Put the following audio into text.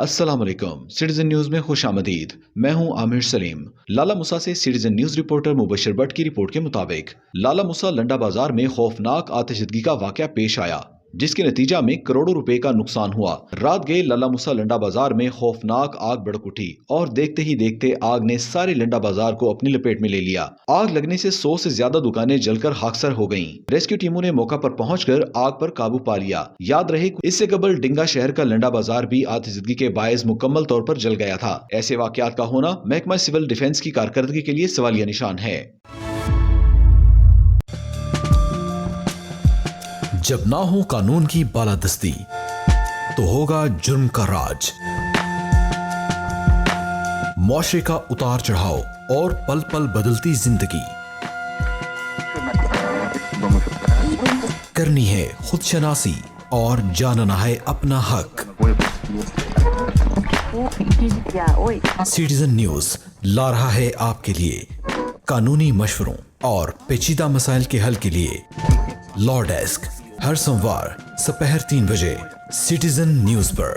अस्सलाम वालेकुम। Citizen news में खुश आमदीद। मैं हूं आमिर सलीम। लाला मुसा से citizen news reporter Mubashar Bhatt की रिपोर्ट के मुताबिक लाला मुसा लंडा बाजार में खौफनाक आतिशदगी का वाकया पेश आया, जिसके नतीजा में करोड़ों रुपए का नुकसान हुआ। रात गए लाला मुसा लंडा बाजार में खौफनाक आग भड़क उठी और देखते ही देखते आग ने सारे लंडा बाजार को अपनी लपेट में ले लिया। आग लगने से 100 से ज्यादा दुकानें जलकर खाकसर हो गईं। रेस्क्यू टीमों ने मौका पर पहुंचकर आग पर काबू पा लिया। याद रहे, इससे कबल डिंगा शहर का लंडा बाजार भी आतिशदगी के बायस मुकम्मल तौर पर जल गया था। ऐसे वाकयात का होना महकमा सिविल डिफेंस की कारकर्दगी के लिए सवालिया निशान है। जब ना हो कानून की बालादस्ती तो होगा जुर्म का राज। मुआशरे का उतार चढ़ाव और पल पल बदलती जिंदगी। करनी है खुद शनासी और जानना है अपना हक। सिटीजन न्यूज ला रहा है आपके लिए कानूनी मशवरों और पेचीदा मसाइल के हल के लिए लॉ डेस्क हर सोमवार दोपहर 3 बजे सिटीजन न्यूज पर।